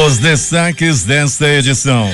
Os destaques desta edição.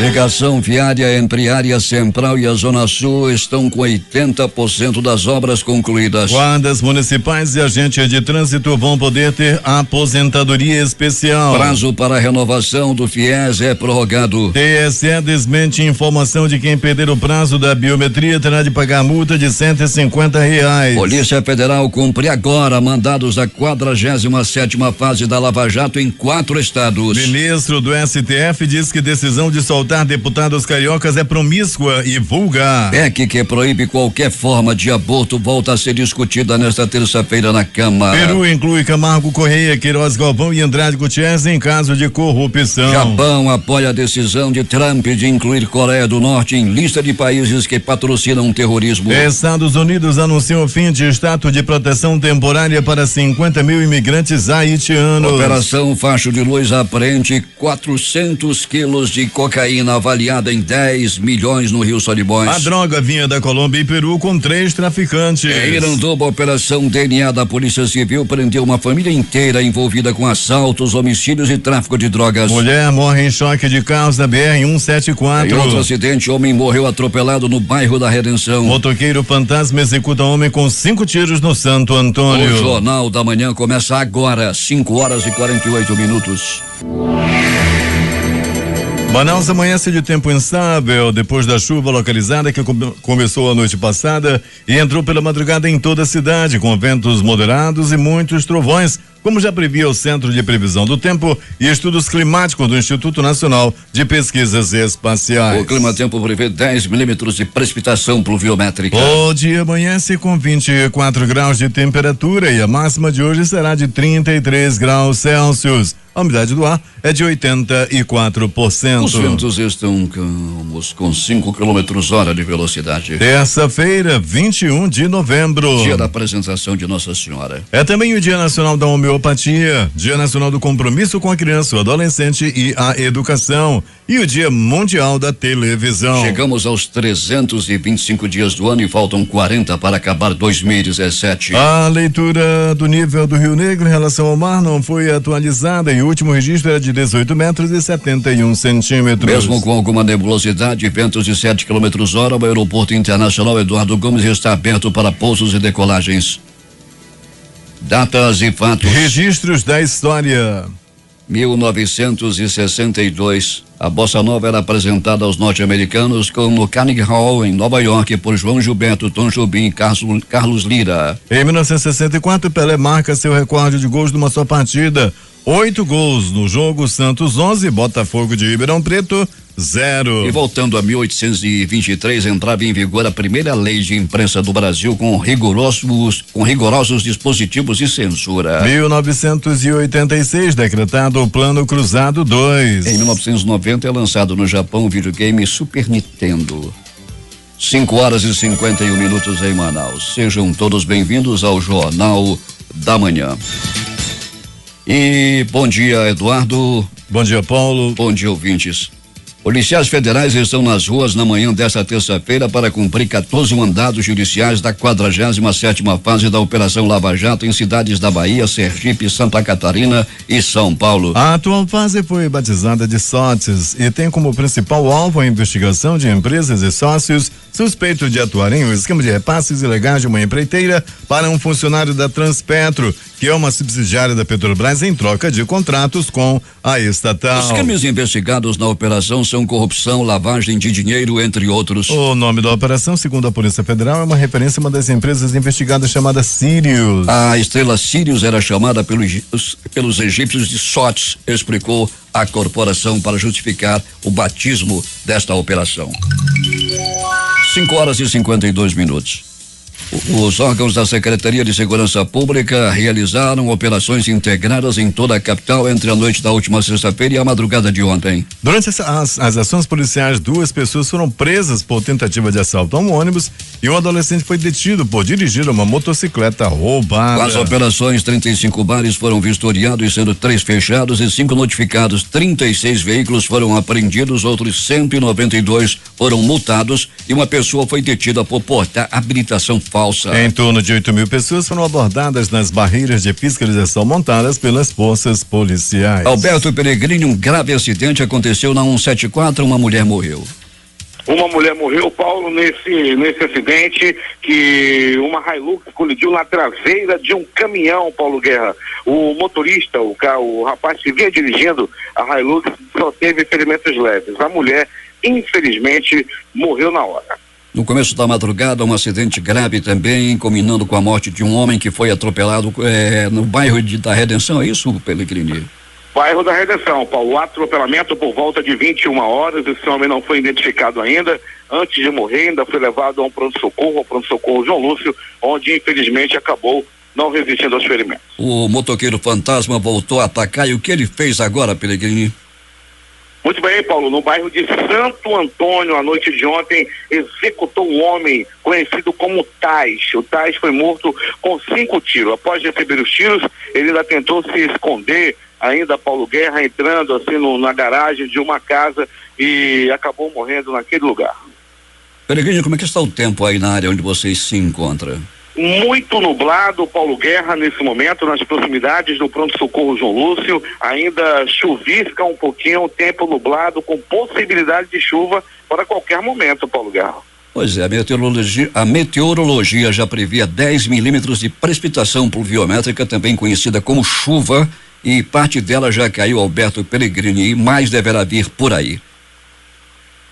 Ligação viária entre a área central e a zona sul estão com 80% das obras concluídas. Guardas municipais e agentes de trânsito vão poder ter aposentadoria especial. Prazo para a renovação do FIES é prorrogado. TSE desmente informação de quem perder o prazo da biometria terá de pagar multa de R$150. Polícia Federal cumpre agora mandados da 47ª fase da Lava Jato em 4 estados. Ministro do STF diz que decisão de soltar deputados cariocas é promíscua e vulgar. PEC que proíbe qualquer forma de aborto volta a ser discutida nesta terça-feira na Câmara. Peru inclui Camargo Correia, Queiroz Galvão e Andrade Gutierrez em caso de corrupção. Japão apoia a decisão de Trump de incluir Coreia do Norte em lista de países que patrocinam o terrorismo. Estados Unidos anunciam o fim de status de proteção temporária para 50 mil imigrantes haitianos. Operação Facho de Luz apreende 400 quilos de cocaína avaliada em 10 milhões no Rio Solimões. A droga vinha da Colômbia e Peru com 3 traficantes. Em Iranduba, a operação DNA da Polícia Civil prendeu uma família inteira envolvida com assaltos, homicídios e tráfico de drogas. Mulher morre em choque de carros da BR-174. Em outro acidente, homem morreu atropelado no bairro da Redenção. Motoqueiro fantasma executa homem com 5 tiros no Santo Antônio. O Jornal da Manhã começa agora, 5h48. Manaus amanhece de tempo instável depois da chuva localizada que começou a noite passada e entrou pela madrugada em toda a cidade, com ventos moderados e muitos trovões, como já previa o Centro de Previsão do Tempo e Estudos Climáticos do Instituto Nacional de Pesquisas Espaciais. O Climatempo prevê 10 milímetros de precipitação pluviométrica. O dia amanhece com 24 graus de temperatura e a máxima de hoje será de 33 graus Celsius. A umidade do ar é de 84%. Os ventos estão calmos, com 5 km/h de velocidade. Terça-feira, 21 de novembro. Dia da apresentação de Nossa Senhora. É também o Dia Nacional da Homeopatia, Dia Nacional do Compromisso com a Criança, o Adolescente e a Educação e o Dia Mundial da Televisão. Chegamos aos 325 dias do ano e faltam 40 para acabar 2017. A leitura do nível do Rio Negro em relação ao mar não foi atualizada e o último registro era de 18 metros e 71 centímetros. Mesmo com alguma nebulosidade e ventos de 7 km/h, o Aeroporto Internacional Eduardo Gomes está aberto para pousos e decolagens. Datas e fatos. Registros da história. 1962, a Bossa Nova era apresentada aos norte-americanos no Carnegie Hall, em Nova York, por João Gilberto, Tom Jobim e Carlos Lira. Em 1964, Pelé marca seu recorde de gols numa só partida. 8 gols no jogo, Santos 11, Botafogo de Ribeirão Preto 0. E voltando a 1823, entrava em vigor a primeira lei de imprensa do Brasil com rigorosos dispositivos de censura. 1986, decretado o Plano Cruzado 2. Em 1990 é lançado no Japão o videogame Super Nintendo. 5h51 em Manaus. Sejam todos bem-vindos ao Jornal da Manhã. E bom dia, Eduardo. Bom dia, Paulo. Bom dia, ouvintes. Policiais federais estão nas ruas na manhã desta terça-feira para cumprir 14 mandados judiciais da 47ª fase da Operação Lava Jato em cidades da Bahia, Sergipe, Santa Catarina e São Paulo. A atual fase foi batizada de SOTS e tem como principal alvo a investigação de empresas e sócios suspeitos de atuar em um esquema de repasses ilegais de uma empreiteira para um funcionário da Transpetro, que é uma subsidiária da Petrobras, em troca de contratos com a estatal. Os crimes investigados na operação são corrupção, lavagem de dinheiro, entre outros. O nome da operação, segundo a Polícia Federal, é uma referência a uma das empresas investigadas chamada Sirius. A estrela Sirius era chamada pelos egípcios de SOTS, explicou a corporação para justificar o batismo desta operação. 5h52. Os órgãos da Secretaria de Segurança Pública realizaram operações integradas em toda a capital entre a noite da última sexta-feira e a madrugada de ontem. Durante as ações policiais, 2 pessoas foram presas por tentativa de assalto a um ônibus e um adolescente foi detido por dirigir uma motocicleta roubada. Com as operações, 35 bares foram vistoriados, sendo 3 fechados e 5 notificados. 36 veículos foram apreendidos, outros 192 foram multados e uma pessoa foi detida por portar habilitação falsa falsa. Em torno de 8.000 pessoas foram abordadas nas barreiras de fiscalização montadas pelas forças policiais. Alberto Peregrini, um grave acidente aconteceu na 174, uma mulher morreu. Uma mulher morreu, Paulo, nesse acidente que uma Hilux colidiu na traseira de um caminhão, Paulo Guerra. O motorista, o rapaz que vinha dirigindo a Hilux, só teve ferimentos leves. A mulher, infelizmente, morreu na hora. No começo da madrugada, um acidente grave também, culminando com a morte de um homem que foi atropelado no bairro da Redenção, é isso, Pelegrini? Bairro da Redenção, Paulo. Atropelamento por volta de 21 horas. Esse homem não foi identificado ainda. Antes de morrer, ainda foi levado ao pronto-socorro João Lúcio, onde infelizmente acabou não resistindo aos ferimentos. O motoqueiro fantasma voltou a atacar e o que ele fez agora, Pelegrini? Muito bem, Paulo. No bairro de Santo Antônio, à noite de ontem, executou um homem conhecido como Tais. O Tais foi morto com 5 tiros. Após receber os tiros, ele ainda tentou se esconder, ainda Paulo Guerra, entrando assim na garagem de uma casa e acabou morrendo naquele lugar. Peregrini, como é que está o tempo aí na área onde vocês se encontram? Muito nublado, Paulo Guerra, nesse momento, nas proximidades do pronto-socorro João Lúcio. Ainda chuvisca um pouquinho, tempo nublado, com possibilidade de chuva para qualquer momento, Paulo Guerra. Pois é, a meteorologia já previa 10 milímetros de precipitação pluviométrica, também conhecida como chuva, e parte dela já caiu, Alberto Pelegrini, e mais deverá vir por aí.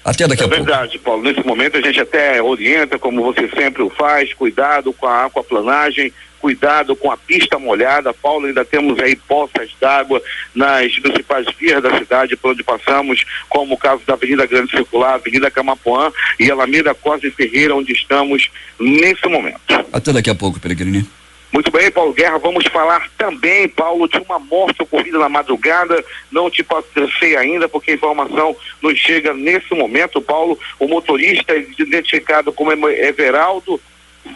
Até daqui a pouco. É verdade, Paulo. Nesse momento a gente até orienta, como você sempre o faz, cuidado com a aquaplanagem, cuidado com a pista molhada. Paulo, ainda temos aí poças d'água nas principais vias da cidade por onde passamos, como o caso da Avenida Grande Circular, Avenida Camapuã e Alameda Costa e Ferreira, onde estamos nesse momento. Até daqui a pouco, Pelegrini. Muito bem, Paulo Guerra, vamos falar também, Paulo, de uma morte ocorrida na madrugada. Não te passei ainda, porque a informação nos chega nesse momento, Paulo. O motorista, identificado como Everaldo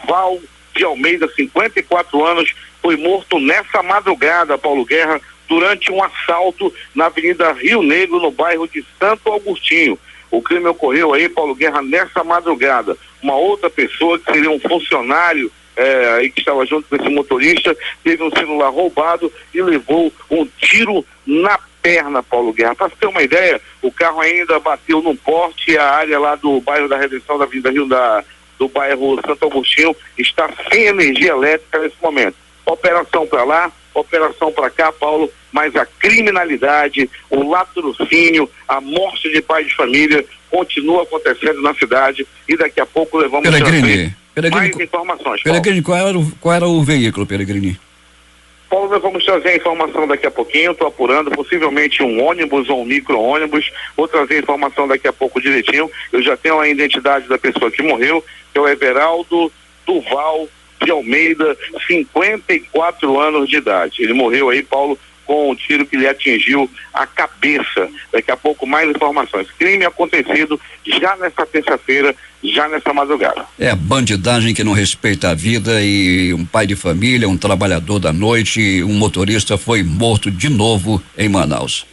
Val de Almeida, 54 anos, foi morto nessa madrugada, Paulo Guerra, durante um assalto na Avenida Rio Negro, no bairro de Santo Agostinho. O crime ocorreu aí, Paulo Guerra, nessa madrugada. Uma outra pessoa, que seria um funcionário aí que estava junto com esse motorista, teve um celular roubado e levou um tiro na perna, Paulo Guerra. Para você ter uma ideia, o carro ainda bateu num poste, a área lá do bairro da Redenção, da Avenida Rio do bairro Santo Agostinho, está sem energia elétrica nesse momento. Operação para lá, operação para cá, Paulo, mas a criminalidade, o latrocínio, a morte de pais de família continua acontecendo na cidade e daqui a pouco levamos mais informações. Pelegrini, qual era o veículo, Pelegrini? Paulo, nós vamos trazer a informação daqui a pouquinho, estou apurando, possivelmente um ônibus ou um micro-ônibus, vou trazer a informação daqui a pouco direitinho. Eu já tenho a identidade da pessoa que morreu, que é o Everaldo Duval de Almeida, 54 anos de idade. Ele morreu aí, Paulo, com um tiro que lhe atingiu a cabeça. Daqui a pouco mais informações. Crime acontecido já nessa terça-feira, já nessa madrugada. É bandidagem que não respeita a vida, e um pai de família, um trabalhador da noite, um motorista foi morto de novo em Manaus.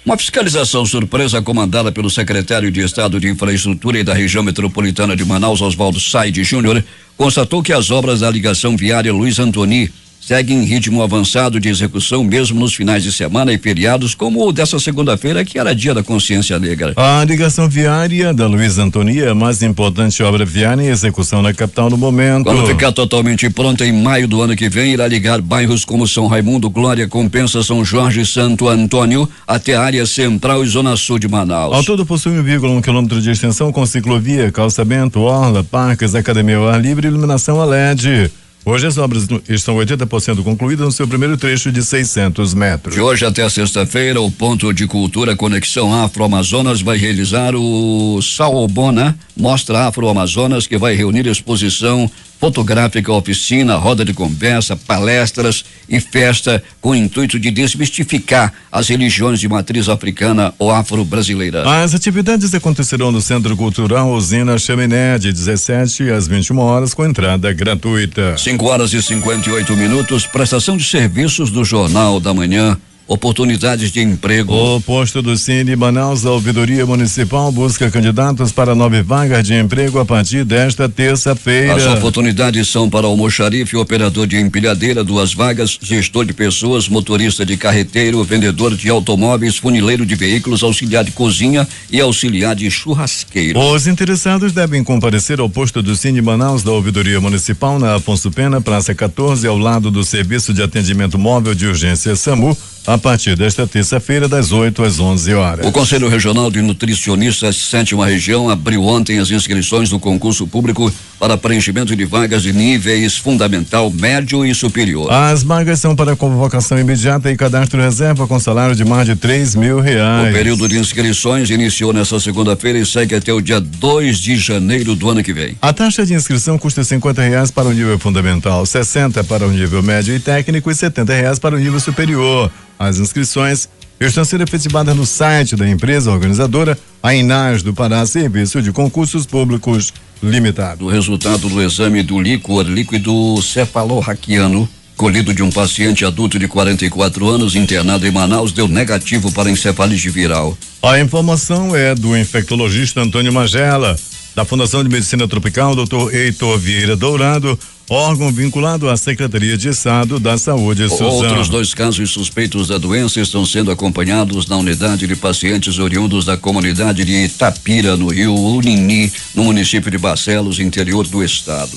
Uma fiscalização surpresa comandada pelo secretário de Estado de Infraestrutura e da região metropolitana de Manaus, Oswaldo Said Júnior, constatou que as obras da ligação viária Luiz Antoni segue em ritmo avançado de execução mesmo nos finais de semana e feriados, como o dessa segunda-feira, que era dia da consciência negra. A ligação viária da Luiz Antoni é a mais importante obra viária em execução na capital no momento. Quando ficar totalmente pronta em maio do ano que vem, irá ligar bairros como São Raimundo, Glória, Compensa, São Jorge e Santo Antônio até a área central e zona sul de Manaus. Ao todo possui 1,1 quilômetro de extensão com ciclovia, calçamento, orla, parques, academia ao ar livre e iluminação a LED. Hoje as obras estão 80% concluídas no seu primeiro trecho de 600 metros. De hoje até sexta-feira, o Ponto de Cultura Conexão Afro-Amazonas vai realizar o Saobona Mostra Afro-Amazonas, que vai reunir exposição fotográfica, oficina, roda de conversa, palestras e festa com o intuito de desmistificar as religiões de matriz africana ou afro-brasileira. As atividades acontecerão no Centro Cultural Usina Chaminé, de 17 às 21 horas, com entrada gratuita. 5 horas e 58 minutos, prestação de serviços do Jornal da Manhã. oportunidades de emprego. O posto do Cine Manaus, a ouvidoria municipal busca candidatos para 9 vagas de emprego a partir desta terça-feira. As oportunidades são para almoxarife, operador de empilhadeira, 2 vagas, gestor de pessoas, motorista de carreteiro, vendedor de automóveis, funileiro de veículos, auxiliar de cozinha e auxiliar de churrasqueiro. Os interessados devem comparecer ao posto do Cine Manaus da ouvidoria municipal na Afonso Pena, Praça 14, ao lado do Serviço de Atendimento Móvel de Urgência SAMU, a partir desta terça-feira, das 8 às 11 horas. O Conselho Regional de Nutricionistas, 7ª Região, abriu ontem as inscrições do concurso público para preenchimento de vagas de níveis fundamental, médio e superior. As vagas são para convocação imediata e cadastro reserva com salário de mais de R$3.000. O período de inscrições iniciou nesta segunda-feira e segue até o dia 2 de janeiro do ano que vem. A taxa de inscrição custa R$50 para o nível fundamental, 60 para o nível médio e técnico e R$70 para o nível superior. As inscrições estão sendo efetivadas no site da empresa organizadora, a Inas do Pará, Serviço de Concursos Públicos Limitado. O resultado do exame do líquido cefalorraquiano colhido de um paciente adulto de 44 anos internado em Manaus deu negativo para encefalite viral. A informação é do infectologista Antônio Magela, da Fundação de Medicina Tropical, Dr. Heitor Vieira Dourado, órgão vinculado à Secretaria de Estado da Saúde. Outros 2 casos suspeitos da doença estão sendo acompanhados na unidade de pacientes oriundos da comunidade de Itapira, no Rio Unini, no município de Barcelos, interior do estado.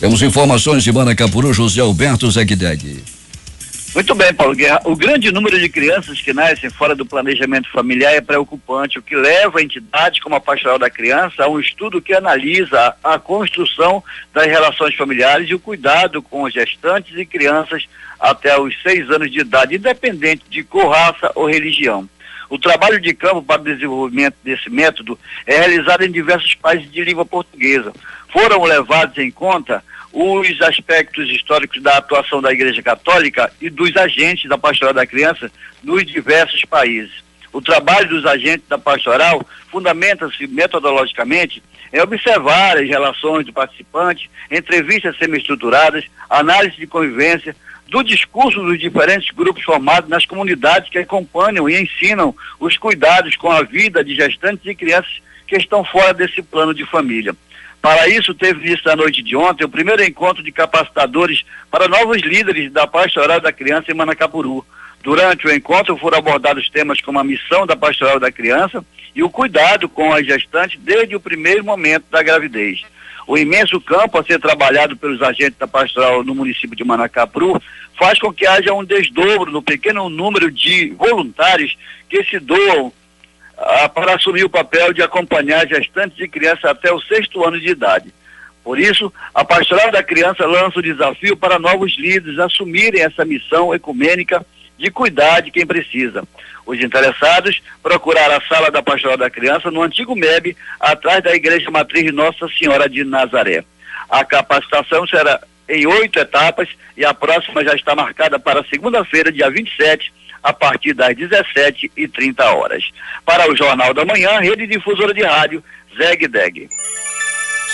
Temos informações de Manacapuru, José Alberto Zegdeg. Muito bem, Paulo Guerra. O grande número de crianças que nascem fora do planejamento familiar é preocupante, o que leva a entidades como a Pastoral da Criança a um estudo que analisa a construção das relações familiares e o cuidado com gestantes e crianças até os 6 anos de idade, independente de cor, raça ou religião. O trabalho de campo para o desenvolvimento desse método é realizado em diversos países de língua portuguesa. Foram levados em conta os aspectos históricos da atuação da Igreja Católica e dos agentes da Pastoral da Criança nos diversos países. O trabalho dos agentes da Pastoral fundamenta-se metodologicamente em observar as relações do participante, entrevistas semi-estruturadas, análise de convivência, do discurso dos diferentes grupos formados nas comunidades que acompanham e ensinam os cuidados com a vida de gestantes e crianças que estão fora desse plano de família. Para isso, teve início na noite de ontem o primeiro encontro de capacitadores para novos líderes da Pastoral da Criança em Manacapuru. Durante o encontro foram abordados temas como a missão da Pastoral da Criança e o cuidado com as gestantes desde o primeiro momento da gravidez. O imenso campo a ser trabalhado pelos agentes da Pastoral no município de Manacapuru faz com que haja um desdobro no pequeno número de voluntários que se doam para assumir o papel de acompanhar gestantes e crianças até o 6º ano de idade. Por isso, a Pastoral da Criança lança o desafio para novos líderes assumirem essa missão ecumênica de cuidar de quem precisa. Os interessados procuraram a sala da Pastoral da Criança no antigo MEB, atrás da Igreja Matriz Nossa Senhora de Nazaré. A capacitação será em 8 etapas e a próxima já está marcada para segunda-feira, dia 27, a partir das 17h30. Para o Jornal da Manhã, Rede Difusora de Rádio, Zegdeg.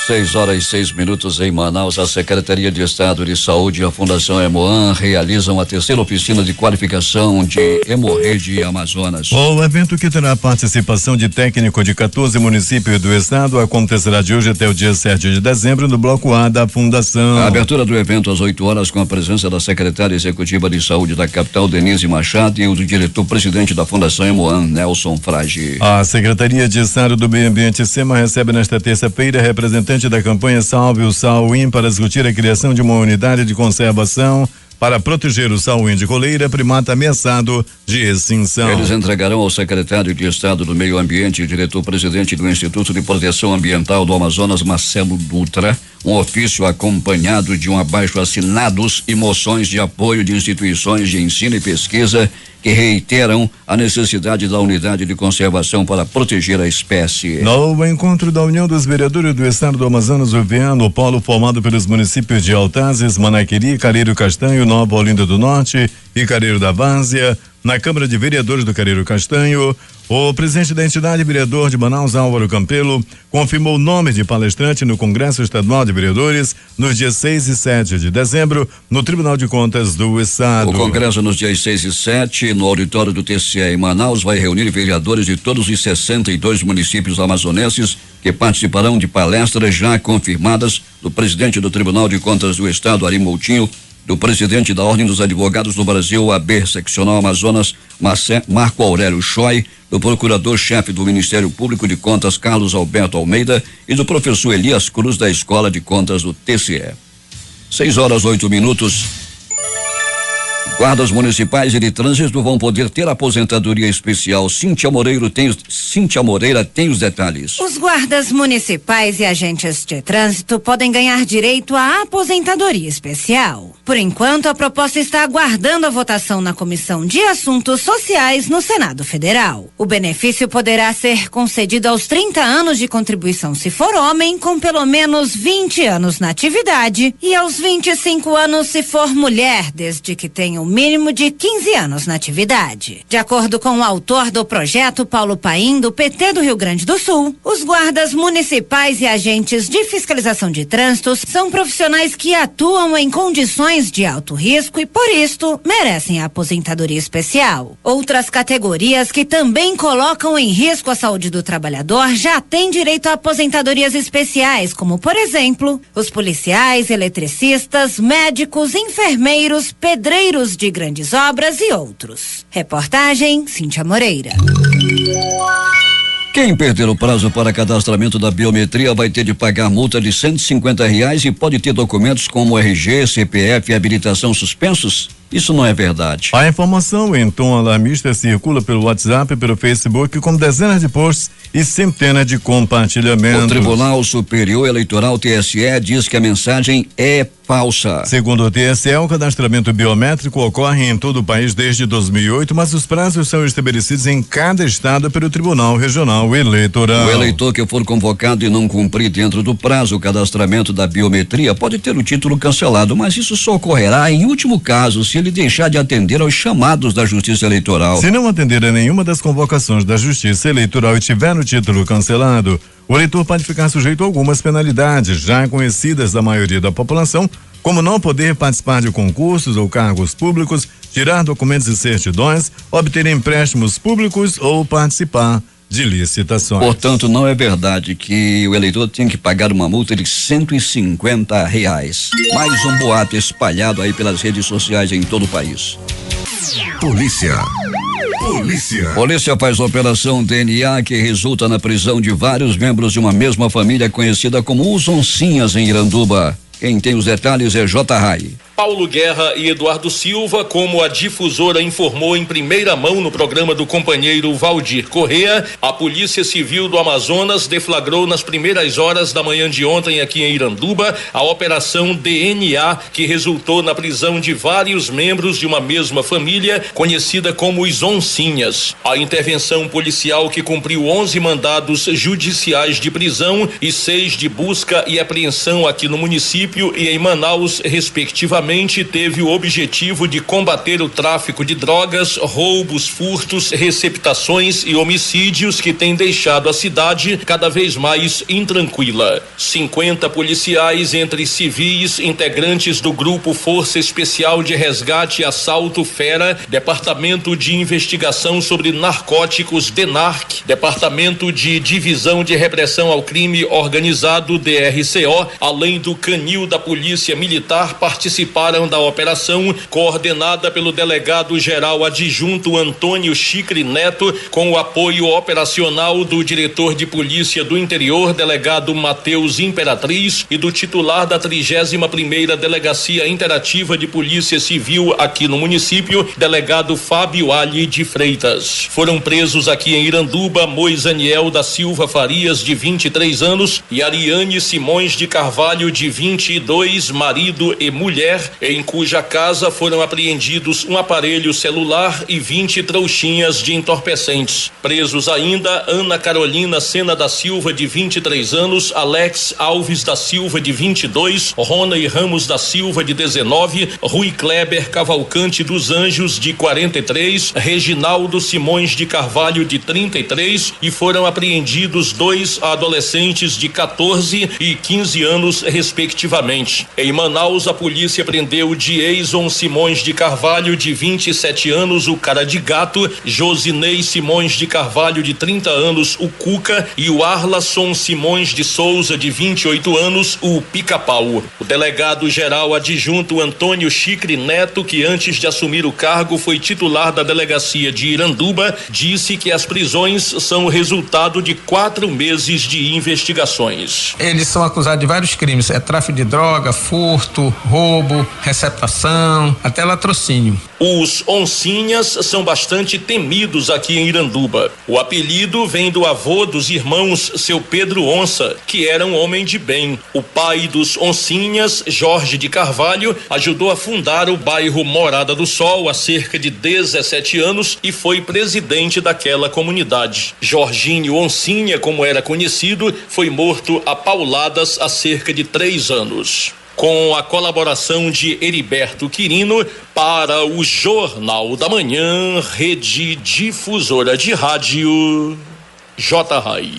6h06 em Manaus. A Secretaria de Estado de Saúde e a Fundação Hemoan realizam a 3ª oficina de qualificação de hemorrede Amazonas. O evento, que terá a participação de técnico de 14 municípios do estado, acontecerá de hoje até o dia 7 de dezembro no Bloco A da Fundação. A abertura do evento às 8 horas com a presença da secretária executiva de saúde da capital, Denise Machado, e o do diretor-presidente da Fundação Hemoan, Nelson Frage. A Secretaria de Estado do Meio Ambiente, SEMA, recebe nesta terça-feira representante da campanha Salve o Sauim para discutir a criação de uma unidade de conservação para proteger o sauim de coleira, primata ameaçado de extinção. Eles entregarão ao secretário de Estado do Meio Ambiente e diretor-presidente do Instituto de Proteção Ambiental do Amazonas, Marcelo Dutra, um ofício acompanhado de um abaixo-assinados e moções de apoio de instituições de ensino e pesquisa que reiteram a necessidade da unidade de conservação para proteger a espécie. No encontro da União dos Vereadores do Estado do Amazonas, o polo formado pelos municípios de Altazes, Manaquiri, Careiro Castanho, Nova Olinda do Norte e Careiro da Várzea, na Câmara de Vereadores do Careiro Castanho, O presidente da entidade, vereador de Manaus, Álvaro Campelo, confirmou o nome de palestrante no Congresso Estadual de Vereadores nos dias 6 e 7 de dezembro, no Tribunal de Contas do Estado. O Congresso nos dias 6 e 7, no auditório do TCE em Manaus, vai reunir vereadores de todos os 62 municípios amazonenses que participarão de palestras já confirmadas do presidente do Tribunal de Contas do Estado, Ari Moutinho, do presidente da Ordem dos Advogados do Brasil, AB Seccional Amazonas, Marco Aurélio Choi, do procurador-chefe do Ministério Público de Contas, Carlos Alberto Almeida, e do professor Elias Cruz, da Escola de Contas do TCE. 6:08. Guardas municipais e de trânsito vão poder ter aposentadoria especial. Cíntia Moreira tem os detalhes. Os guardas municipais e agentes de trânsito podem ganhar direito à aposentadoria especial. Por enquanto, a proposta está aguardando a votação na Comissão de Assuntos Sociais no Senado Federal. O benefício poderá ser concedido aos 30 anos de contribuição se for homem, com pelo menos 20 anos na atividade, e aos 25 anos se for mulher, desde que tenha o mínimo de 15 anos na atividade. De acordo com o autor do projeto, Paulo Paim, do PT do Rio Grande do Sul, os guardas municipais e agentes de fiscalização de trânsito são profissionais que atuam em condições de alto risco e, por isto, merecem a aposentadoria especial. Outras categorias que também colocam em risco a saúde do trabalhador já têm direito a aposentadorias especiais, como, por exemplo, os policiais, eletricistas, médicos, enfermeiros, pedreiros de grandes obras e outros. Reportagem Cíntia Moreira. Quem perder o prazo para cadastramento da biometria vai ter de pagar multa de R$150 e pode ter documentos como RG, CPF e habilitação suspensos? Isso não é verdade. A informação em tom alarmista circula pelo WhatsApp e pelo Facebook com dezenas de posts e centenas de compartilhamentos. O Tribunal Superior Eleitoral, TSE, diz que a mensagem é falsa. Segundo o TSE, o cadastramento biométrico ocorre em todo o país desde 2008, mas os prazos são estabelecidos em cada estado pelo Tribunal Regional Eleitoral. O eleitor que for convocado e não cumprir dentro do prazo o cadastramento da biometria pode ter o título cancelado, mas isso só ocorrerá em último caso, se ele deixar de atender aos chamados da Justiça Eleitoral. Se não atender a nenhuma das convocações da Justiça Eleitoral e tiver o título cancelado, o eleitor pode ficar sujeito a algumas penalidades já conhecidas da maioria da população, como não poder participar de concursos ou cargos públicos, tirar documentos e certidões, obter empréstimos públicos ou participar de licitações. Portanto, não é verdade que o eleitor tem que pagar uma multa de R$150. Mais um boato espalhado aí pelas redes sociais em todo o país. Polícia Faz operação DNA que resulta na prisão de vários membros de uma mesma família conhecida como os Oncinhas em Iranduba. Quem tem os detalhes é J. Rai. Paulo Guerra e Eduardo Silva, como a difusora informou em primeira mão no programa do companheiro Valdir Correa, a Polícia Civil do Amazonas deflagrou nas primeiras horas da manhã de ontem aqui em Iranduba a operação DNA, que resultou na prisão de vários membros de uma mesma família conhecida como os Oncinhas. A intervenção policial, que cumpriu 11 mandados judiciais de prisão e 6 de busca e apreensão aqui no município e em Manaus, respectivamente, teve o objetivo de combater o tráfico de drogas, roubos, furtos, receptações e homicídios que têm deixado a cidade cada vez mais intranquila. 50 policiais, entre civis, integrantes do Grupo Força Especial de Resgate e Assalto Fera, Departamento de Investigação sobre Narcóticos DENARC, Departamento de Divisão de Repressão ao Crime Organizado DRCO, além do Canil da Polícia Militar, participaram da operação, coordenada pelo delegado-geral adjunto Antônio Chicre Neto, com o apoio operacional do diretor de Polícia do Interior, delegado Matheus Imperatriz, e do titular da 31ª Delegacia Interativa de Polícia Civil aqui no município, delegado Fábio Ali de Freitas. Foram presos aqui em Iranduba Moisaniel da Silva Farias, de 23 anos, e Ariane Simões de Carvalho, de 22, marido e mulher, Kleber, em cuja casa foram apreendidos um aparelho celular e 20 trouxinhas de entorpecentes. Presos ainda Ana Carolina Sena da Silva, de 23 anos, Alex Alves da Silva, de 22, Rony Ramos da Silva, de 19, Rui Kleber Cavalcante dos Anjos, de 43, Reginaldo Simões de Carvalho, de 33, e foram apreendidos 2 adolescentes de 14 e 15 anos, respectivamente. Em Manaus, a polícia prendeu Jason Simões de Carvalho, de 27 anos, o Cara de Gato, Josinei Simões de Carvalho, de 30 anos, o Cuca, e o Arlasson Simões de Souza, de 28 anos, o Pica-Pau. O delegado-geral adjunto Antônio Chicre Neto, que antes de assumir o cargo foi titular da delegacia de Iranduba, disse que as prisões são resultado de 4 meses de investigações. Eles são acusados de vários crimes, tráfico de droga, furto, roubo, receptação, até latrocínio. Os oncinhas são bastante temidos aqui em Iranduba. O apelido vem do avô dos irmãos seu Pedro Onça, que era um homem de bem. O pai dos oncinhas, Jorge de Carvalho, ajudou a fundar o bairro Morada do Sol há cerca de 17 anos e foi presidente daquela comunidade. Jorginho Oncinha, como era conhecido, foi morto a pauladas há cerca de 3 anos. Com a colaboração de Heriberto Quirino, para o Jornal da Manhã, Rede Difusora de Rádio, J-Rai.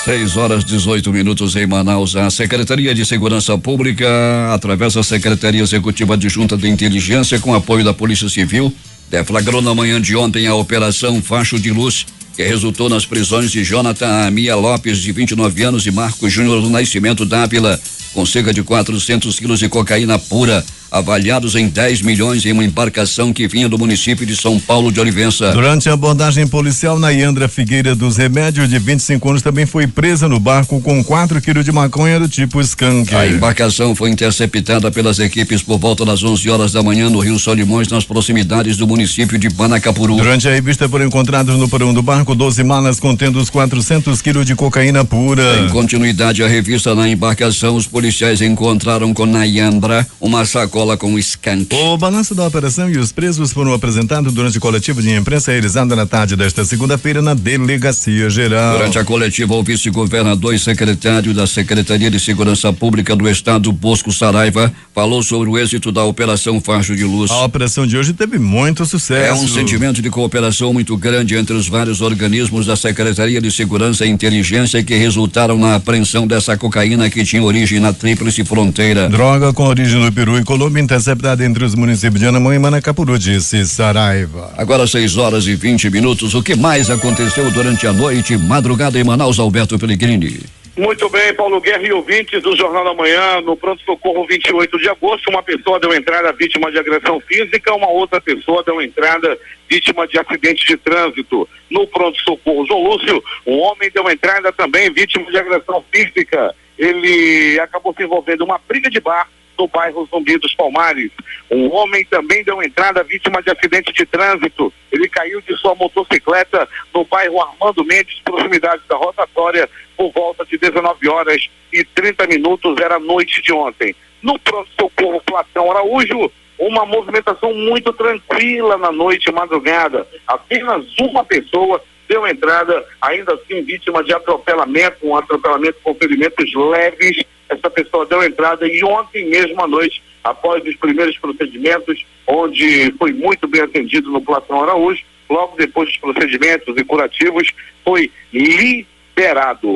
6h18 em Manaus. A Secretaria de Segurança Pública, através da Secretaria Executiva Adjunta de Inteligência, com apoio da Polícia Civil, deflagrou na manhã de ontem a Operação Facho de Luz, que resultou nas prisões de Jonathan Amia Lopes, de 29 anos, e Marcos Júnior do Nascimento Dávila, com cerca de 400 quilos de cocaína pura, avaliados em 10 milhões, em uma embarcação que vinha do município de São Paulo de Olivença. Durante a abordagem policial, Nayandra Figueira dos Remédios, de 25 anos, também foi presa no barco com 4 quilos de maconha do tipo skunk. A embarcação foi interceptada pelas equipes por volta das 11 horas da manhã no Rio Solimões, nas proximidades do município de Manacapuru. Durante a revista foram encontrados no porão do barco 12 malas contendo os 400 quilos de cocaína pura. Em continuidade à revista, na embarcação, os policiais encontraram com Nayandra uma sacola com skunk. O balanço da operação e os presos foram apresentados durante o coletivo de imprensa realizado na tarde desta segunda-feira na Delegacia Geral. Durante a coletiva, o vice-governador e secretário da Secretaria de Segurança Pública do Estado, Bosco Saraiva, falou sobre o êxito da Operação Facho de Luz. A operação de hoje teve muito sucesso. É um sentimento de cooperação muito grande entre os vários organismos da Secretaria de Segurança e Inteligência que resultaram na apreensão dessa cocaína que tinha origem na Tríplice Fronteira. Droga com origem no Peru e Colômbia interceptada entre os municípios de Anamã e Manacapuru, disse Saraiva. Agora 6h20. O que mais aconteceu durante a noite, madrugada em Manaus, Alberto Pellegrini? Muito bem, Paulo Guerra e ouvintes do Jornal da Manhã. No pronto-socorro 28 de agosto, uma pessoa deu entrada vítima de agressão física, uma outra pessoa deu entrada vítima de acidente de trânsito. No pronto-socorro João Lúcio, um homem deu entrada também vítima de agressão física. Ele acabou se envolvendo em uma briga de bar no bairro Zumbi dos Palmares. Um homem também deu entrada vítima de acidente de trânsito. Ele caiu de sua motocicleta no bairro Armando Mendes, proximidade da rotatória, por volta de 19h30, era a noite de ontem. No pronto-socorro Platão Araújo, uma movimentação muito tranquila na noite e madrugada. Apenas uma pessoa deu entrada, ainda assim vítima de atropelamento, um atropelamento com ferimentos leves. Essa pessoa deu entrada e ontem mesmo à noite, após os primeiros procedimentos, onde foi muito bem atendido no Platão Araújo, logo depois dos procedimentos e curativos, foi liberado.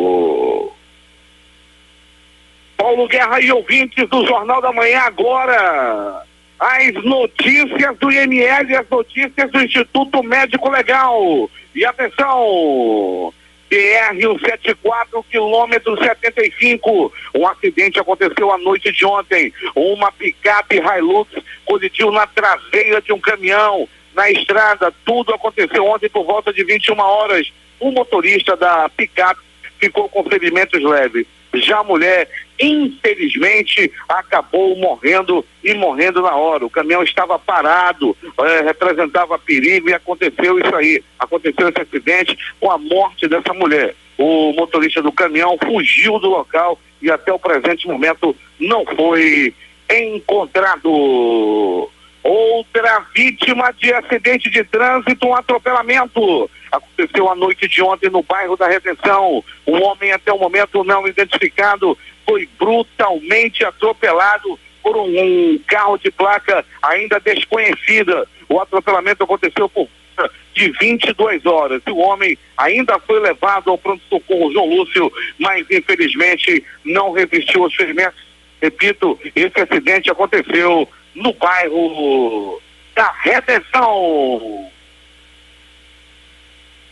Paulo Guerra e ouvintes do Jornal da Manhã agora. As notícias do IML e as notícias do Instituto Médico Legal. E atenção, BR-174, quilômetro 75. Um acidente aconteceu à noite de ontem. Uma picape Hilux colidiu na traseira de um caminhão. Na estrada, tudo aconteceu ontem por volta de 21 horas. O motorista da picape ficou com ferimentos leves. Já a mulher, infelizmente, acabou morrendo na hora. O caminhão estava parado, representava perigo e aconteceu isso aí. Aconteceu esse acidente com a morte dessa mulher. O motorista do caminhão fugiu do local e até o presente momento não foi encontrado. Outra vítima de acidente de trânsito, um atropelamento. Aconteceu a noite de ontem no bairro da Redenção. Um homem até o momento não identificado foi brutalmente atropelado por um carro de placa ainda desconhecida. O atropelamento aconteceu por de 22 horas. O homem ainda foi levado ao pronto-socorro João Lúcio, mas infelizmente não resistiu aos ferimentos. Repito, esse acidente aconteceu no bairro da Redenção.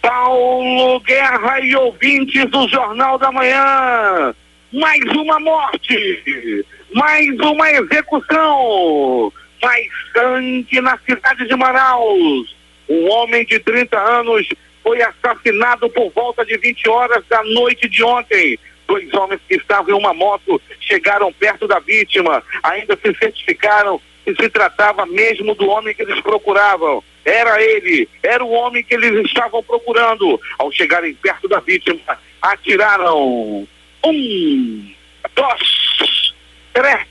Paulo Guerra e ouvintes do Jornal da Manhã, mais uma morte, mais uma execução, mais sangue na cidade de Manaus. Um homem de 30 anos foi assassinado por volta de 20 horas da noite de ontem. 2 homens que estavam em uma moto chegaram perto da vítima, ainda se certificaram que se tratava mesmo do homem que eles procuravam. Era ele, era o homem que eles estavam procurando. Ao chegarem perto da vítima, atiraram 1, 2, 3,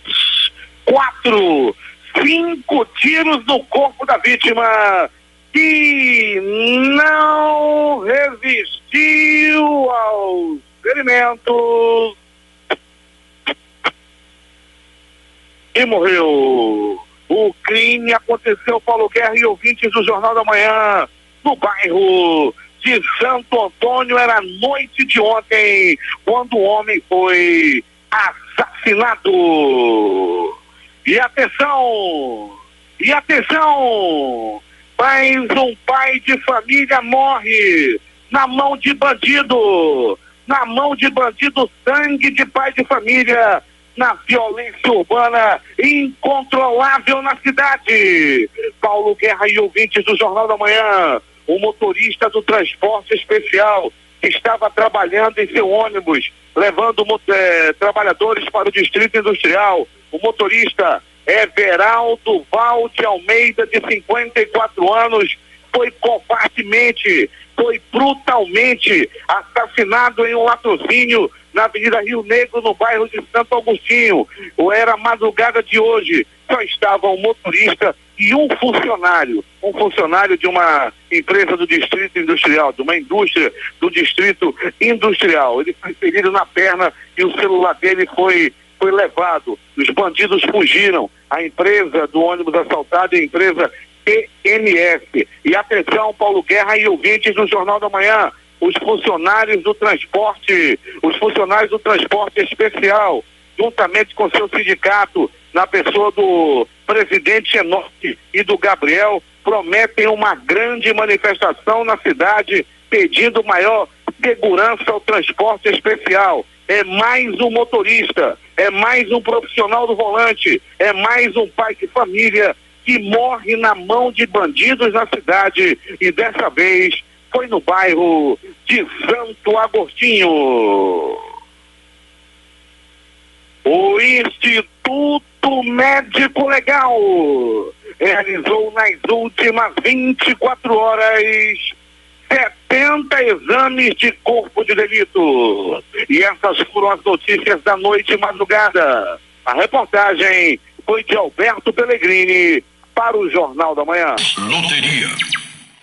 4, 5 tiros no corpo da vítima, que não resistiu aos ferimentos e morreu. O crime aconteceu, Paulo Guerra e ouvintes do Jornal da Manhã, no bairro de Santo Antônio. Era a noite de ontem, quando o homem foi assassinado. E atenção, mais um pai de família morre na mão de bandido, sangue de pai de família, na violência urbana incontrolável na cidade. Paulo Guerra e ouvintes do Jornal da Manhã, o motorista do transporte especial que estava trabalhando em seu ônibus, levando trabalhadores para o distrito industrial. O motorista Everaldo Valde Almeida, de 54 anos, foi covardemente, foi brutalmente assassinado em um latrocínio na Avenida Rio Negro, no bairro de Santo Agostinho. Era a madrugada de hoje. Só estava um motorista e um funcionário de uma empresa do distrito industrial, de uma indústria do distrito industrial. Ele foi ferido na perna e o celular dele foi levado. Os bandidos fugiram. A empresa do ônibus assaltado é a empresa PMS. E atenção, Paulo Guerra e ouvintes do Jornal da Manhã, os funcionários do transporte especial, juntamente com seu sindicato, na pessoa do presidente Enoque e do Gabriel, prometem uma grande manifestação na cidade, pedindo maior segurança ao transporte especial. É mais um motorista, é mais um profissional do volante, é mais um pai de família que morre na mão de bandidos na cidade, e dessa vez foi no bairro de Santo Agostinho. O Instituto Médico Legal realizou nas últimas 24 horas 70 exames de corpo de delito. E essas foram as notícias da noite e madrugada. A reportagem foi de Alberto Pellegrini para o Jornal da Manhã. Loteria.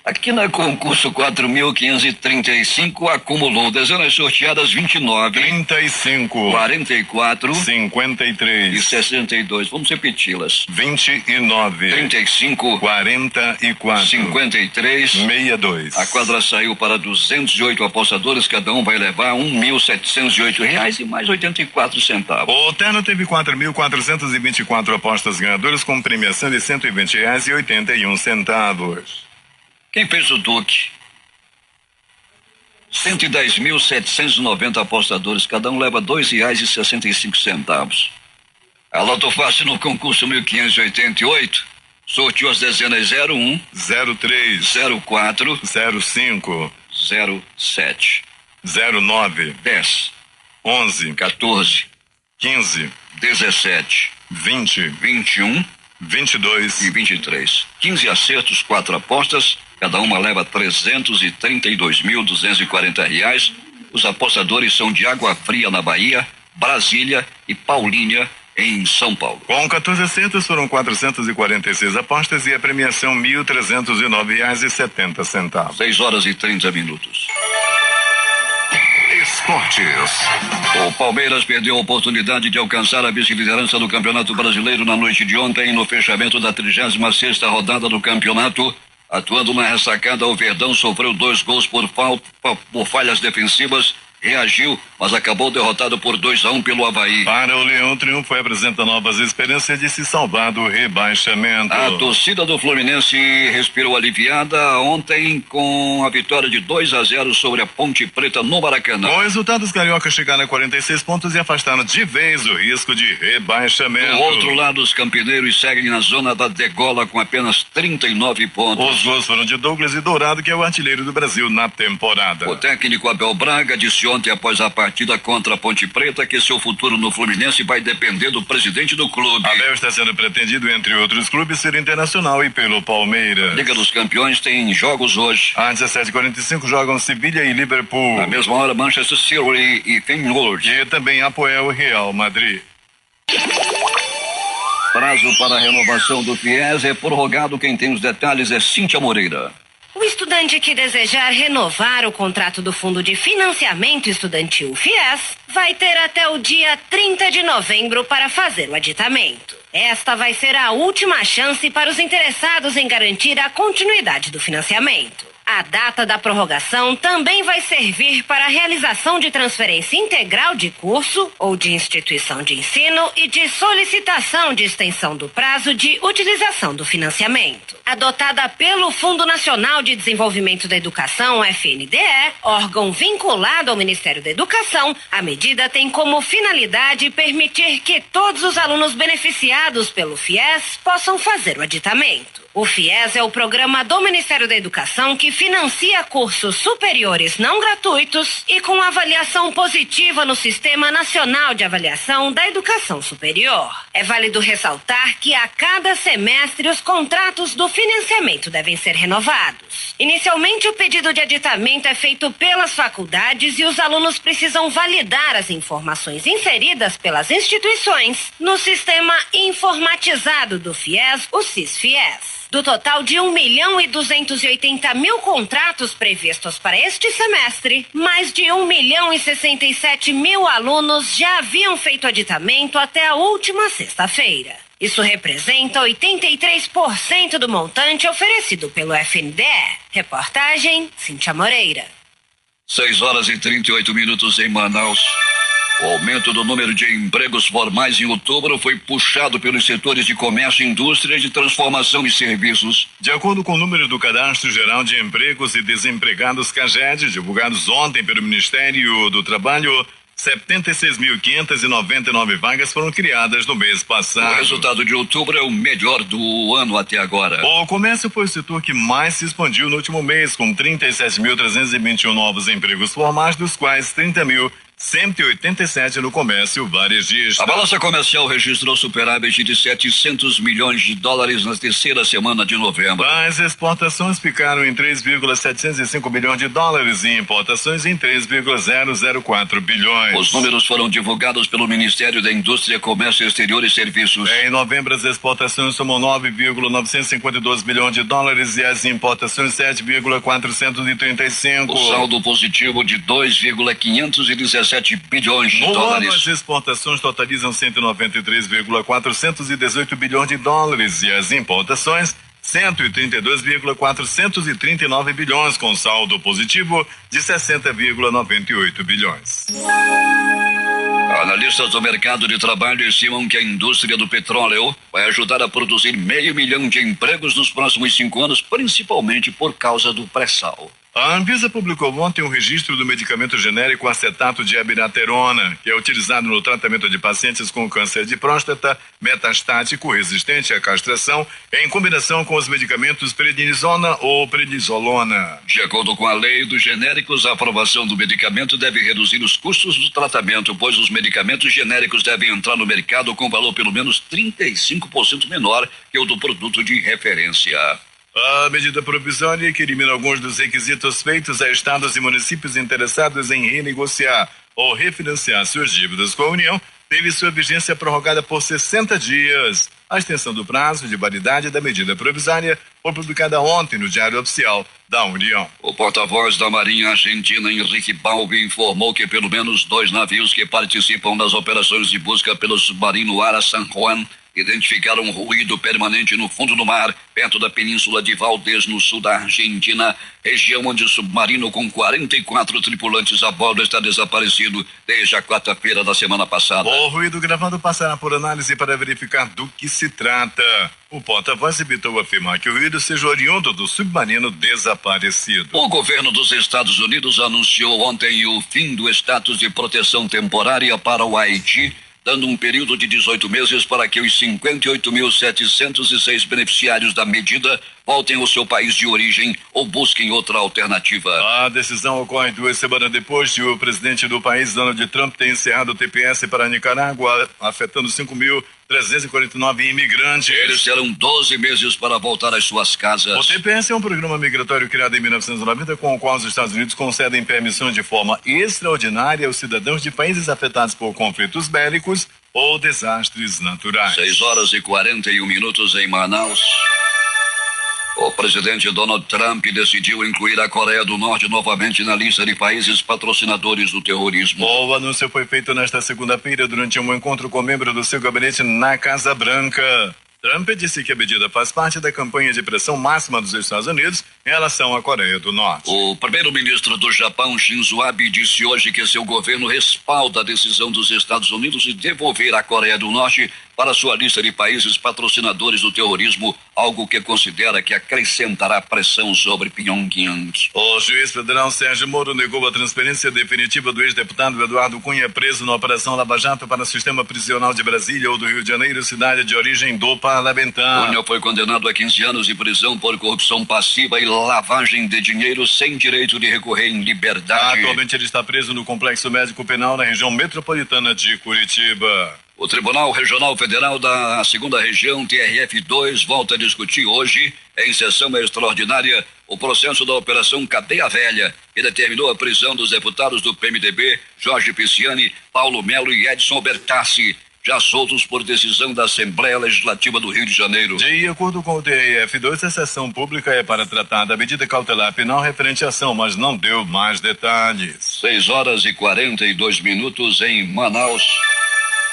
Aqui na concurso 4.535 acumulou dezenas sorteadas 29, 35, 44, 53 e 62. Vamos repeti-las. 29, 35, 44, 53, 62. A quadra saiu para 208 apostadores, cada um vai levar R$1.708 e mais 84 centavos. O terno teve 4.424 apostas ganhadoras com premiação de R$120 e 81 centavos. Quem fez o Duque? 110.790 apostadores, cada um leva R$2,65. A Loto Fácil no concurso 1588 sorteou as dezenas 01, 03, 04, 05, 07, 09, 10, 11, 14, 15, 17, 20, 21 22 e 23. 15 acertos, 4 apostas, cada uma leva R$332.240. Os apostadores são de Água Fria, na Bahia, Brasília e Paulínia, em São Paulo. Com 14 acertos, foram 446 apostas e a premiação R$ 1.309,70. 6h30. Esportes. O Palmeiras perdeu a oportunidade de alcançar a vice-liderança do Campeonato Brasileiro na noite de ontem, no fechamento da 36ª rodada do campeonato. Atuando na ressacada, o Verdão sofreu 2 gols por falhas defensivas, reagiu, mas acabou derrotado por 2-1 pelo Avaí. Para o Leão, o triunfo apresenta novas esperanças de se salvar do rebaixamento. A torcida do Fluminense respirou aliviada ontem com a vitória de 2-0 sobre a Ponte Preta no Maracanã. Com resultados, cariocas chegaram a 46 pontos e afastaram de vez o risco de rebaixamento. Do outro lado, os campineiros seguem na zona da degola com apenas 39 pontos. Os gols foram de Douglas e Dourado, que é o artilheiro do Brasil na temporada. O técnico Abel Braga disse ontem, após a partida contra a Ponte Preta, que seu futuro no Fluminense vai depender do presidente do clube. Abel está sendo pretendido, entre outros clubes, ser Internacional e pelo Palmeiras. Liga dos Campeões tem jogos hoje. Às 17h45 jogam Sevilha e Liverpool. Na mesma hora, Manchester City e Feyenoord. E também Apoel e Real Madrid. Prazo para a renovação do FIES é prorrogado. Quem tem os detalhes é Cíntia Moreira. O estudante que desejar renovar o contrato do Fundo de Financiamento Estudantil FIES vai ter até o dia 30 de novembro para fazer o aditamento. Esta vai ser a última chance para os interessados em garantir a continuidade do financiamento. A data da prorrogação também vai servir para a realização de transferência integral de curso ou de instituição de ensino e de solicitação de extensão do prazo de utilização do financiamento. Adotada pelo Fundo Nacional de Desenvolvimento da Educação, FNDE, órgão vinculado ao Ministério da Educação, a medida tem como finalidade permitir que todos os alunos beneficiados pelo FIES possam fazer o aditamento. O FIES é o programa do Ministério da Educação que financia cursos superiores não gratuitos e com avaliação positiva no Sistema Nacional de Avaliação da Educação Superior. É válido ressaltar que a cada semestre os contratos do financiamento devem ser renovados. Inicialmente, o pedido de aditamento é feito pelas faculdades e os alunos precisam validar as informações inseridas pelas instituições no sistema informatizado do FIES, o SIS-FIES. Do total de 1.280.000 contratos previstos para este semestre, mais de 1.067.000 alunos já haviam feito aditamento até a última sexta-feira. Isso representa 83% do montante oferecido pelo FNDE. Reportagem, Cíntia Moreira. 6h38 em Manaus. O aumento do número de empregos formais em outubro foi puxado pelos setores de comércio, indústria, de transformação e serviços. De acordo com o número do Cadastro Geral de Empregos e Desempregados CAGED, divulgados ontem pelo Ministério do Trabalho, 76.599 vagas foram criadas no mês passado. O resultado de outubro é o melhor do ano até agora. O comércio foi o setor que mais se expandiu no último mês, com 37.321 novos empregos formais, dos quais 30.187 no comércio varejista. A balança comercial registrou superávit de $700 milhões na terceira semana de novembro. As exportações ficaram em $3,705 bilhões e importações em 3,004 bilhões. Os números foram divulgados pelo Ministério da Indústria, Comércio Exterior e Serviços. Em novembro, as exportações somam $9,952 bilhões e as importações 7,435. O saldo positivo de $2,517 bilhões de dólares. As exportações totalizam 193,418 bilhões de dólares e as importações 132,439 bilhões, com saldo positivo de 60,98 bilhões. Analistas do mercado de trabalho estimam que a indústria do petróleo vai ajudar a produzir 500 mil de empregos nos próximos 5 anos, principalmente por causa do pré-sal. A Anvisa publicou ontem um registro do medicamento genérico acetato de abiraterona, que é utilizado no tratamento de pacientes com câncer de próstata metastático resistente à castração, em combinação com os medicamentos prednisona ou prednisolona. De acordo com a lei dos genéricos, a aprovação do medicamento deve reduzir os custos do tratamento, pois os medicamentos genéricos devem entrar no mercado com valor pelo menos 35% menor que o do produto de referência. A medida provisória, que elimina alguns dos requisitos feitos a estados e municípios interessados em renegociar ou refinanciar suas dívidas com a União, teve sua vigência prorrogada por 60 dias. A extensão do prazo de validade da medida provisória foi publicada ontem no Diário Oficial da União. O porta-voz da Marinha Argentina, Henrique Balbi, informou que pelo menos 2 navios que participam das operações de busca pelo submarino Ara San Juan identificaram um ruído permanente no fundo do mar, perto da península de Valdez, no sul da Argentina, região onde o submarino com 44 tripulantes a bordo está desaparecido desde a quarta-feira da semana passada. O ruído gravado passará por análise para verificar do que se trata. O porta-voz evitou afirmar que o ruído seja oriundo do submarino desaparecido. O governo dos Estados Unidos anunciou ontem o fim do status de proteção temporária para o Haiti, dando um período de 18 meses para que os 58.706 beneficiários da medida voltem ao seu país de origem ou busquem outra alternativa. A decisão ocorre 2 semanas depois de o presidente do país, Donald Trump, ter encerrado o TPS para a Nicarágua, afetando 5.349 imigrantes. Eles terão 12 meses para voltar às suas casas. O TPS é um programa migratório criado em 1990, com o qual os Estados Unidos concedem permissões de forma extraordinária aos cidadãos de países afetados por conflitos bélicos ou desastres naturais. 6h41 em Manaus. O presidente Donald Trump decidiu incluir a Coreia do Norte novamente na lista de países patrocinadores do terrorismo. O anúncio foi feito nesta segunda-feira durante um encontro com membros do seu gabinete na Casa Branca. Trump disse que a medida faz parte da campanha de pressão máxima dos Estados Unidos em relação à Coreia do Norte. O primeiro-ministro do Japão, Shinzo Abe, disse hoje que seu governo respalda a decisão dos Estados Unidos de devolver a Coreia do Norte para sua lista de países patrocinadores do terrorismo, algo que considera que acrescentará pressão sobre Pyongyang. O juiz federal Sérgio Moro negou a transferência definitiva do ex-deputado Eduardo Cunha, preso na Operação Lava Jato, para o sistema prisional de Brasília ou do Rio de Janeiro, cidade de origem do parlamentar. Cunha foi condenado a 15 anos de prisão por corrupção passiva e lavagem de dinheiro sem direito de recorrer em liberdade. Atualmente ele está preso no Complexo Médico Penal na região metropolitana de Curitiba. O Tribunal Regional Federal da 2ª Região, TRF2, volta a discutir hoje, em sessão extraordinária, o processo da Operação Cadeia Velha, que determinou a prisão dos deputados do PMDB, Jorge Pisciani, Paulo Melo e Edson Bertassi, já soltos por decisão da Assembleia Legislativa do Rio de Janeiro. De acordo com o TRF2, a sessão pública é para tratar da medida cautelar penal referente à ação, mas não deu mais detalhes. 6h42 em Manaus.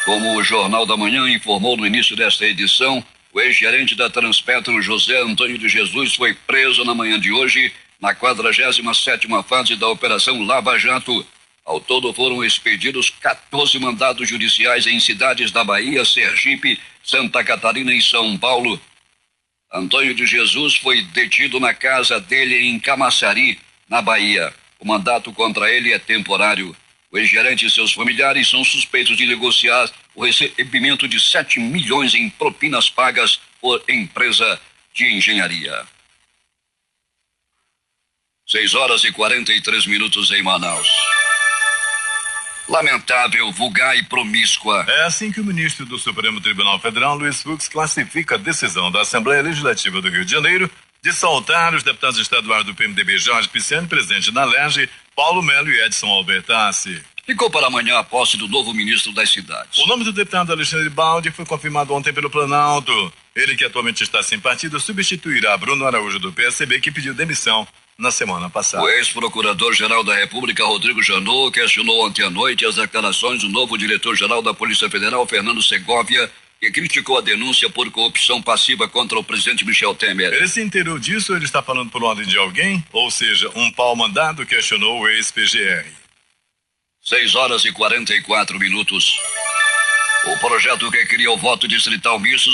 Como o Jornal da Manhã informou no início desta edição, o ex-gerente da Transpetro, José Antônio de Jesus, foi preso na manhã de hoje, na 47ª fase da Operação Lava Jato. Ao todo foram expedidos 14 mandados judiciais em cidades da Bahia, Sergipe, Santa Catarina e São Paulo. Antônio de Jesus foi detido na casa dele em Camaçari, na Bahia. O mandato contra ele é temporário. O ex-gerente e seus familiares são suspeitos de negociar o recebimento de 7 milhões em propinas pagas por empresa de engenharia. 6h43 em Manaus. Lamentável, vulgar e promíscua. É assim que o ministro do Supremo Tribunal Federal, Luiz Fux, classifica a decisão da Assembleia Legislativa do Rio de Janeiro de soltar os deputados estaduais do PMDB, Jorge Pisciani, presidente da LERJ, Paulo Melo e Edson Albertassi. Ficou para amanhã a posse do novo ministro das cidades. O nome do deputado Alexandre Baldi foi confirmado ontem pelo Planalto. Ele, que atualmente está sem partido, substituirá Bruno Araújo do PSB, que pediu demissão na semana passada. O ex-procurador-geral da República, Rodrigo Janot, questionou ontem à noite as declarações do novo diretor-geral da Polícia Federal, Fernando Segovia, que criticou a denúncia por corrupção passiva contra o presidente Michel Temer. Ele se inteirou disso ou ele está falando por ordem de alguém? Ou seja, um pau mandado, questionou o ex-PGR. 6h44. O projeto que cria o voto distrital misto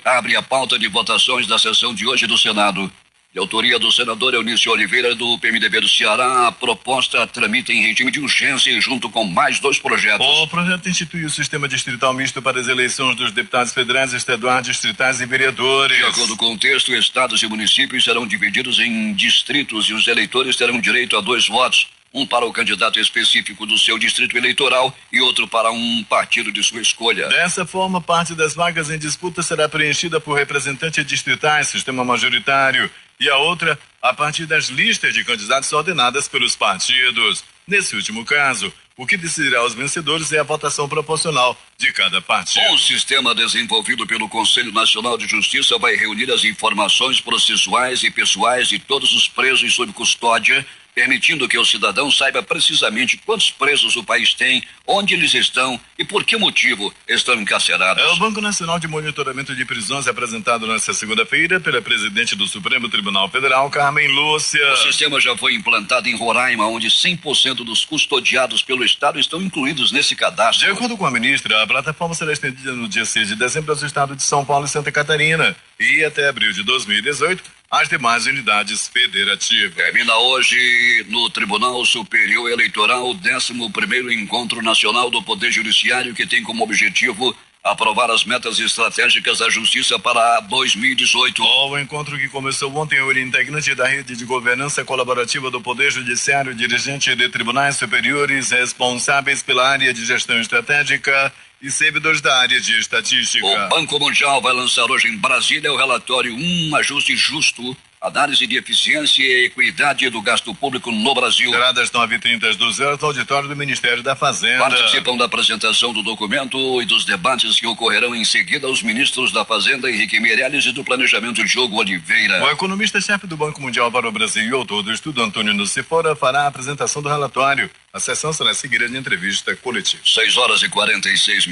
abre a pauta de votações da sessão de hoje do Senado. De autoria do senador Eunício Oliveira, do PMDB do Ceará, a proposta tramita em regime de urgência junto com mais 2 projetos. O projeto institui o sistema distrital misto para as eleições dos deputados federais, estaduais, distritais e vereadores. De acordo com o texto, estados e municípios serão divididos em distritos e os eleitores terão direito a 2 votos. Um para o candidato específico do seu distrito eleitoral e outro para um partido de sua escolha. Dessa forma, parte das vagas em disputa será preenchida por representantes distritais, sistema majoritário, e a outra a partir das listas de candidatos ordenadas pelos partidos. Nesse último caso, O que decidirá os vencedores é a votação proporcional de cada partido. Um sistema desenvolvido pelo Conselho Nacional de Justiça vai reunir as informações processuais e pessoais de todos os presos sob custódia, permitindo que o cidadão saiba precisamente quantos presos o país tem, onde eles estão e por que motivo estão encarcerados. É o Banco Nacional de Monitoramento de Prisões apresentado nesta segunda-feira pela presidente do Supremo Tribunal Federal, Carmen Lúcia. O sistema já foi implantado em Roraima, onde 100% dos custodiados pelo Estado estão incluídos nesse cadastro. De acordo com a ministra, a plataforma será estendida no dia 6 de dezembro aos estados de São Paulo e Santa Catarina e até abril de 2018 às demais unidades federativas. Termina hoje no Tribunal Superior Eleitoral o 11º Encontro Nacional do Poder Judiciário, que tem como objetivo aprovar as metas estratégicas da Justiça para 2018. O encontro que começou ontem, o integrante da Rede de Governança Colaborativa do Poder Judiciário, dirigente de tribunais superiores, responsáveis pela área de gestão estratégica e servidores da área de estatística. O Banco Mundial vai lançar hoje em Brasília o relatório Ajuste Justo, análise de eficiência e equidade do gasto público no Brasil. Será das 9h30 às 12 horas no auditório do Ministério da Fazenda. Participam da apresentação do documento e dos debates que ocorrerão em seguida os ministros da Fazenda, Henrique Meirelles, e do Planejamento, Diogo Oliveira. O economista-chefe do Banco Mundial para o Brasil e autor do estudo, Antônio Nucifora, fará a apresentação do relatório. A sessão será seguida de entrevista coletiva. 6h46.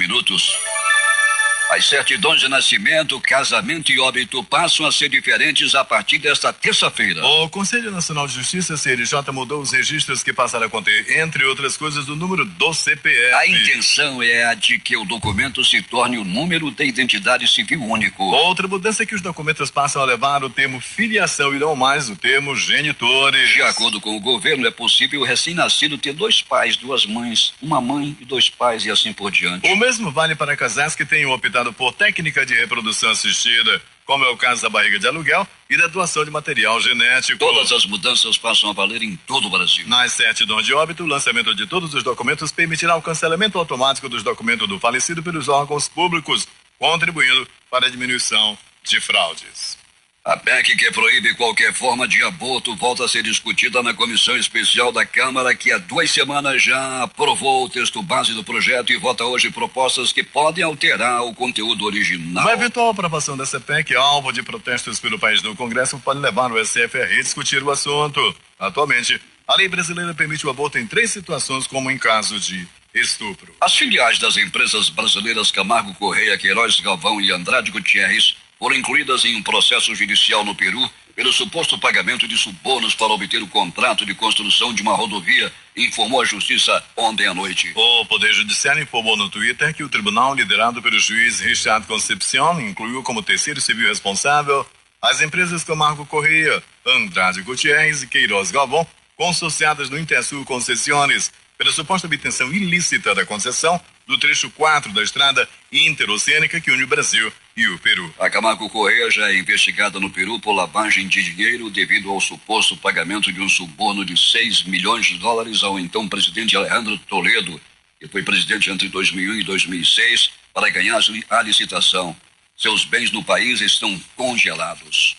As certidões de nascimento, casamento e óbito passam a ser diferentes a partir desta terça-feira. O Conselho Nacional de Justiça, CNJ, mudou os registros que passaram a conter, entre outras coisas, o número do CPF. A intenção é a de que o documento se torne o número de identidade civil único. Outra mudança é que os documentos passam a levar o termo filiação e não mais o termo genitores. De acordo com o governo, é possível o recém-nascido ter 2 pais, 2 mães, uma mãe e 2 pais e assim por diante. O mesmo vale para casais que tenham optado por técnica de reprodução assistida, como é o caso da barriga de aluguel e da doação de material genético. Todas as mudanças passam a valer em todo o Brasil. Nas certidões de óbito, o lançamento de todos os documentos permitirá o cancelamento automático dos documentos do falecido pelos órgãos públicos, contribuindo para a diminuição de fraudes. A PEC que proíbe qualquer forma de aborto volta a ser discutida na Comissão Especial da Câmara, que há 2 semanas já aprovou o texto base do projeto e vota hoje propostas que podem alterar o conteúdo original. Uma eventual aprovação dessa PEC, alvo de protestos pelo país no Congresso, pode levar o STF a rediscutir o assunto. Atualmente, a lei brasileira permite o aborto em 3 situações, como em caso de estupro. As filiais das empresas brasileiras Camargo Correia, Queiroz Galvão e Andrade Gutierrez foram incluídas em um processo judicial no Peru pelo suposto pagamento de subornos para obter o contrato de construção de uma rodovia, informou a Justiça ontem à noite. O Poder Judiciário informou no Twitter que o tribunal, liderado pelo juiz Richard Concepcion, incluiu como terceiro civil responsável as empresas Camargo Correia, Andrade Gutierrez e Queiroz Galvão, consorciadas no Intersul Concessiones, pela suposta obtenção ilícita da concessão do trecho 4 da estrada interoceânica que une o Brasil e o Peru. A Camargo Correia já é investigada no Peru por lavagem de dinheiro devido ao suposto pagamento de um suborno de $6 milhões ao então presidente Alejandro Toledo, que foi presidente entre 2001 e 2006, para ganhar a licitação. Seus bens no país estão congelados.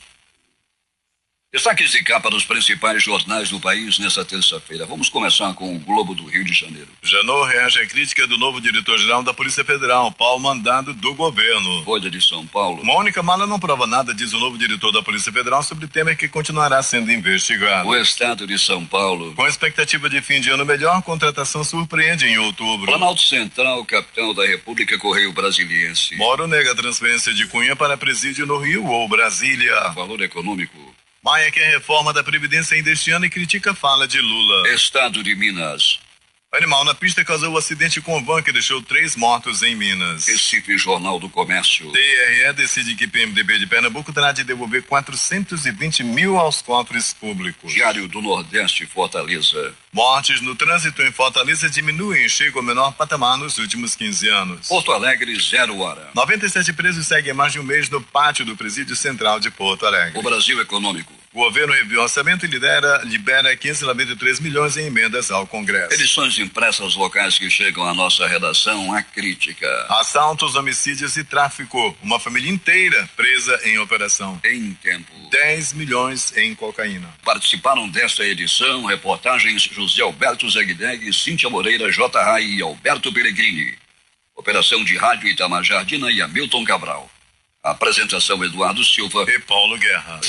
Destaques de capa dos principais jornais do país nesta terça-feira. Vamos começar com o Globo do Rio de Janeiro. Janot reage à crítica do novo diretor-geral da Polícia Federal, Paulo Mandado, do governo. Folha de São Paulo. Mônica Mala não prova nada, diz o novo diretor da Polícia Federal, sobre Temer, que continuará sendo investigado. O Estado de São Paulo. Com expectativa de fim de ano melhor, a contratação surpreende em outubro. Planalto Central, capitão da República, Correio Brasiliense. Moro nega a transferência de Cunha para presídio no Rio ou Brasília. Valor econômico. Maia quer reforma da Previdência ainda este ano e critica a fala de Lula. Estado de Minas. Animal na pista causou um acidente com van que deixou 3 mortos em Minas. Recife, Jornal do Comércio. TRE decide que PMDB de Pernambuco terá de devolver 420 mil aos cofres públicos. Diário do Nordeste, Fortaleza. Mortes no trânsito em Fortaleza diminuem e chegam ao menor patamar nos últimos 15 anos. Porto Alegre, 0 hora. 97 presos seguem mais de um mês no pátio do Presídio Central de Porto Alegre. O Brasil Econômico. O governo reviu o orçamento e libera 593 milhões em emendas ao Congresso. Edições impressas locais que chegam à nossa redação, a crítica. Assaltos, homicídios e tráfico. Uma família inteira presa em operação. Em tempo. 10 milhões em cocaína. Participaram desta edição reportagens José Alberto Zegdeg, Cíntia Moreira, J. Rai e Alberto Peregrini. Operação de rádio Itamar Jardina e Hamilton Cabral. Apresentação Eduardo Silva e Paulo Guerra.